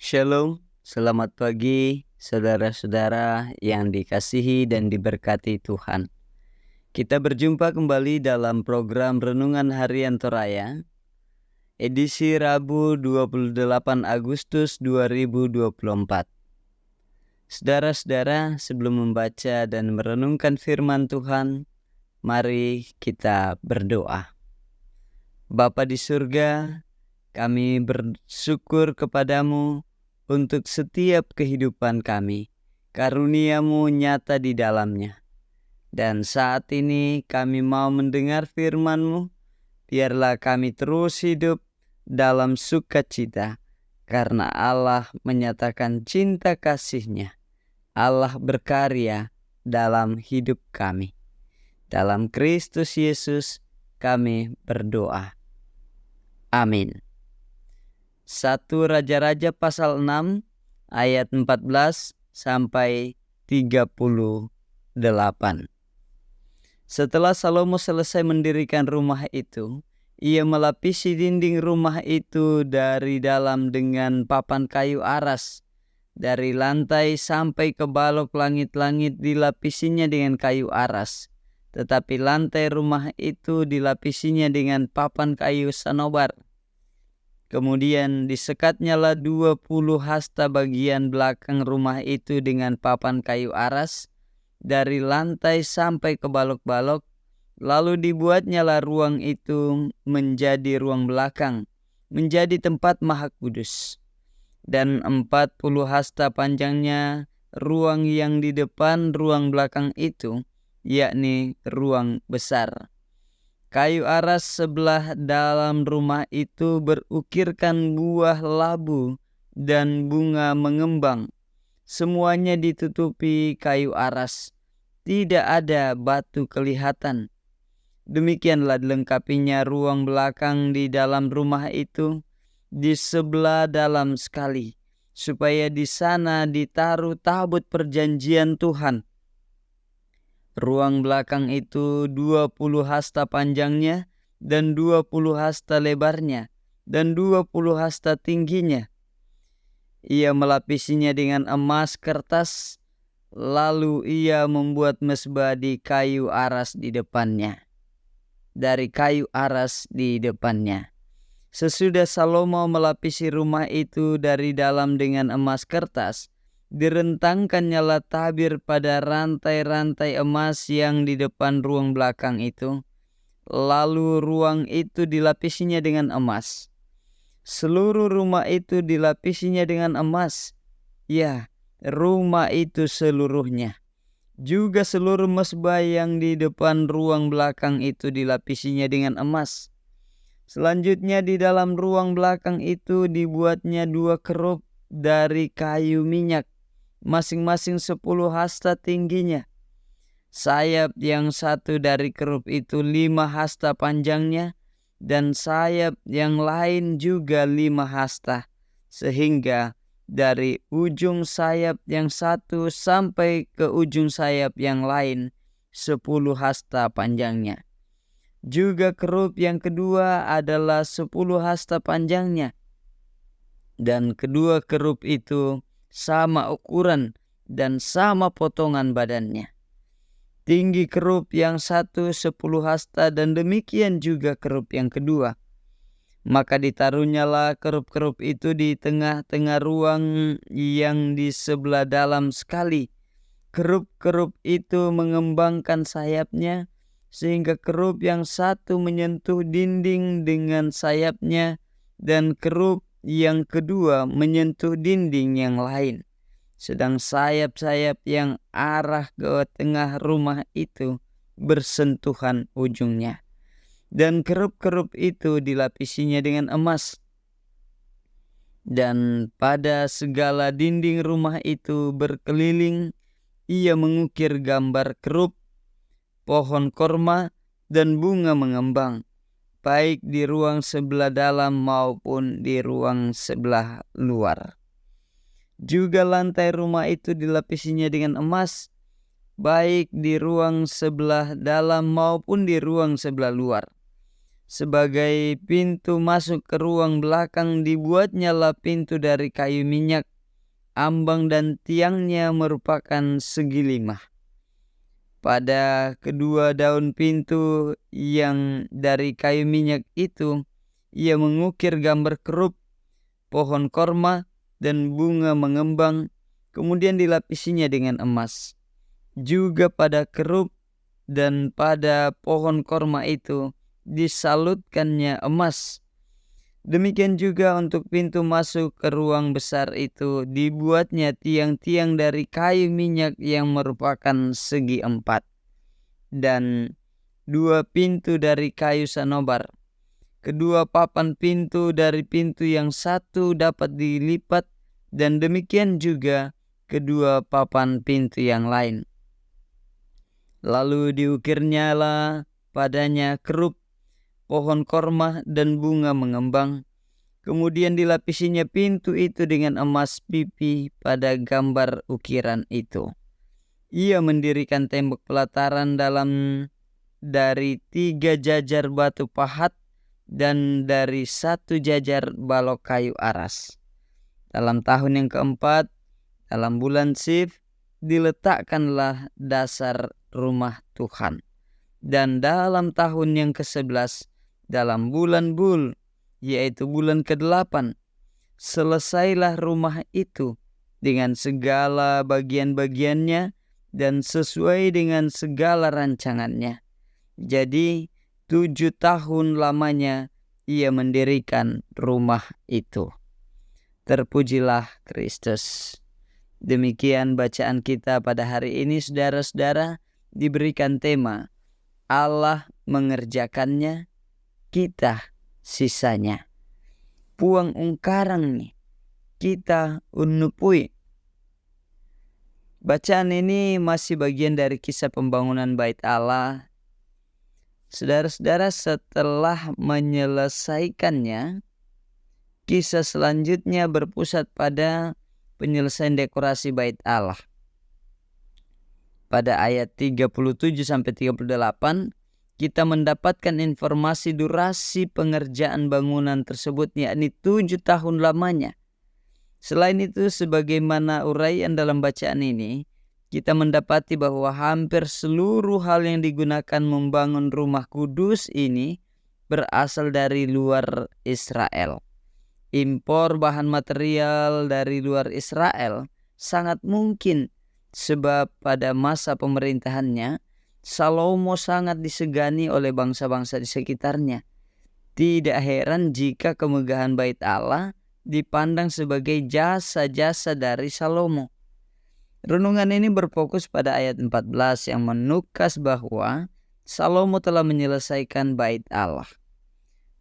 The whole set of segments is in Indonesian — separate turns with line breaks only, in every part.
Shalom, selamat pagi saudara-saudara yang dikasihi dan diberkati Tuhan. Kita berjumpa kembali dalam program Renungan Harian Toraya, edisi Rabu 28 Agustus 2024. Saudara-saudara, sebelum membaca dan merenungkan firman Tuhan, mari kita berdoa. Bapa di surga, kami bersyukur kepadamu untuk setiap kehidupan kami. Karunia-Mu nyata di dalamnya. Dan saat ini kami mau mendengar firman-Mu. Biarlah kami terus hidup dalam sukacita. Karena Allah menyatakan cinta kasih-Nya. Allah berkarya dalam hidup kami. Dalam Kristus Yesus kami berdoa. Amin. 1 Raja-Raja pasal 6 ayat 14 sampai 38. Setelah Salomo selesai mendirikan rumah itu, ia melapisi dinding rumah itu dari dalam dengan papan kayu aras. Dari lantai sampai ke balok langit-langit dilapisinya dengan kayu aras. Tetapi lantai rumah itu dilapisinya dengan papan kayu sanobar. Kemudian disekatnyalah 20 hasta bagian belakang rumah itu dengan papan kayu aras dari lantai sampai ke balok-balok. Lalu dibuatnyalah ruang itu menjadi ruang belakang, menjadi tempat maha kudus. Dan 40 hasta panjangnya ruang yang di depan ruang belakang itu, yakni ruang besar. Kayu aras sebelah dalam rumah itu berukirkan buah labu dan bunga mengembang. Semuanya ditutupi kayu aras. Tidak ada batu kelihatan. Demikianlah dilengkapinya ruang belakang di dalam rumah itu di sebelah dalam sekali, supaya di sana ditaruh tabut perjanjian Tuhan. Ruang belakang itu 20 hasta panjangnya dan 20 hasta lebarnya dan 20 hasta tingginya. Ia melapisinya dengan emas kertas, lalu ia membuat mezbah di kayu aras di depannya. Dari kayu aras di depannya. Sesudah Salomo melapisi rumah itu dari dalam dengan emas kertas, direntangkannyalah tabir pada rantai-rantai emas yang di depan ruang belakang itu. Lalu ruang itu dilapisinya dengan emas. Seluruh rumah itu dilapisinya dengan emas. Ya, rumah itu seluruhnya. Juga seluruh mezbah yang di depan ruang belakang itu dilapisinya dengan emas. Selanjutnya di dalam ruang belakang itu dibuatnya 2 kerup dari kayu minyak, masing-masing 10 hasta tingginya. Sayap yang satu dari kerup itu 5 hasta panjangnya, dan sayap yang lain juga 5 hasta, sehingga dari ujung sayap yang satu sampai ke ujung sayap yang lain 10 hasta panjangnya. Juga kerup yang kedua adalah 10 hasta panjangnya. Dan kedua kerup itu sama ukuran dan sama potongan badannya. Tinggi kerup yang satu 10 hasta dan demikian juga kerup yang kedua. Maka ditaruhnyalah kerup-kerup itu di tengah-tengah ruang yang di sebelah dalam sekali. Kerup-kerup itu mengembangkan sayapnya, sehingga kerup yang satu menyentuh dinding dengan sayapnya, dan kerup yang kedua menyentuh dinding yang lain. Sedang sayap-sayap yang arah ke tengah rumah itu bersentuhan ujungnya. Dan kerup-kerup itu dilapisinya dengan emas. Dan pada segala dinding rumah itu berkeliling, ia mengukir gambar kerup, pohon korma, dan bunga mengembang, baik di ruang sebelah dalam maupun di ruang sebelah luar. Juga lantai rumah itu dilapisinya dengan emas, baik di ruang sebelah dalam maupun di ruang sebelah luar. Sebagai pintu masuk ke ruang belakang dibuatnyalah pintu dari kayu minyak. Ambang dan tiangnya merupakan segi 5. Pada kedua daun pintu yang dari kayu minyak itu, ia mengukir gambar kerup, pohon korma, dan bunga mengembang, kemudian dilapisinya dengan emas. Juga pada kerup dan pada pohon korma itu disalutkannya emas. Demikian juga untuk pintu masuk ke ruang besar itu dibuatnya tiang-tiang dari kayu minyak yang merupakan segi 4, dan 2 pintu dari kayu sanobar. Kedua papan pintu dari pintu yang satu dapat dilipat, dan demikian juga kedua papan pintu yang lain. Lalu diukirnyalah padanya kerup, pohon korma, dan bunga mengembang. Kemudian dilapisinya pintu itu dengan emas pipi pada gambar ukiran itu. Ia mendirikan tembok pelataran dari 3 jajar batu pahat dan dari 1 jajar balok kayu aras. Dalam tahun yang keempat, dalam bulan Sif, diletakkanlah dasar rumah Tuhan. Dan dalam tahun yang ke-11, dalam bulan Bul, yaitu bulan ke-8, selesailah rumah itu dengan segala bagian-bagiannya dan sesuai dengan segala rancangannya. Jadi 7 tahun lamanya ia mendirikan rumah itu. Terpujilah Kristus. Demikian bacaan kita pada hari ini, saudara-saudara. Diberikan tema Allah mengerjakannya, kita sisanya. Puang ungkarang nih, kita unupui. Bacaan ini masih bagian dari kisah pembangunan Bait Allah. Saudara-saudara, setelah menyelesaikannya, kisah selanjutnya berpusat pada penyelesaian dekorasi Bait Allah. Pada ayat 37-38 kita mendapatkan informasi durasi pengerjaan bangunan tersebut, yakni 7 tahun lamanya. Selain itu, sebagaimana uraian dalam bacaan ini, kita mendapati bahwa hampir seluruh hal yang digunakan membangun rumah kudus ini berasal dari luar Israel. Impor bahan material dari luar Israel sangat mungkin, sebab pada masa pemerintahannya Salomo sangat disegani oleh bangsa-bangsa di sekitarnya. Tidak heran jika kemegahan Bait Allah dipandang sebagai jasa-jasa dari Salomo. Renungan ini berfokus pada ayat 14 yang menukas bahwa Salomo telah menyelesaikan Bait Allah.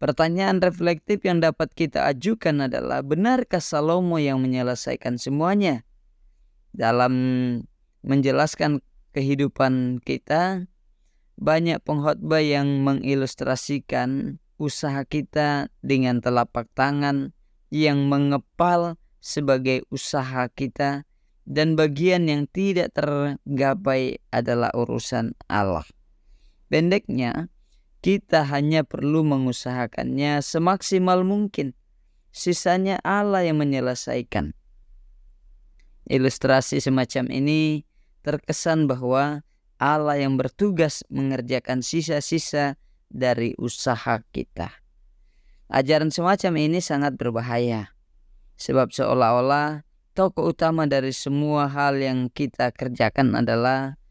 Pertanyaan reflektif yang dapat kita ajukan adalah, benarkah Salomo yang menyelesaikan semuanya? Dalam menjelaskan kehidupan kita, banyak pengkhotbah yang mengilustrasikan usaha kita dengan telapak tangan yang mengepal sebagai usaha kita, dan bagian yang tidak tergapai adalah urusan Allah. Pendeknya, kita hanya perlu mengusahakannya semaksimal mungkin. Sisanya Allah yang menyelesaikan. Ilustrasi semacam ini terkesan bahwa Allah yang bertugas mengerjakan sisa-sisa dari usaha kita. Ajaran semacam ini sangat berbahaya, sebab seolah-olah tokoh utama dari semua hal yang kita kerjakan adalah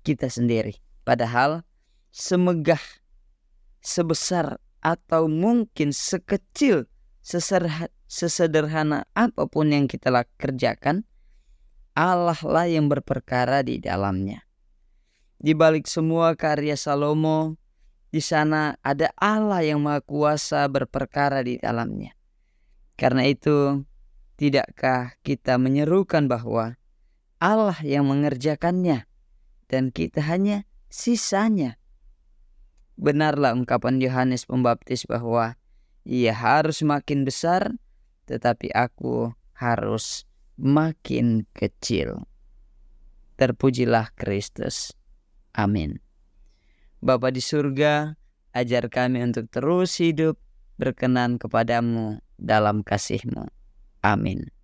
kita sendiri. Padahal semegah, sebesar, atau mungkin sekecil, sesederhana apapun yang kita kerjakan, Allah lah yang berperkara di dalamnya. Di balik semua karya Salomo, di sana ada Allah yang Maha Kuasa berperkara di dalamnya. Karena itu, tidakkah kita menyerukan bahwa Allah yang mengerjakannya dan kita hanya sisanya? Benarlah ungkapan Yohanes Pembaptis bahwa ia harus makin besar, tetapi aku harus makin kecil. Terpujilah Kristus. Amin. Bapa di surga, Ajar kami untuk terus hidup berkenan kepadamu dalam kasih-Mu. Amin.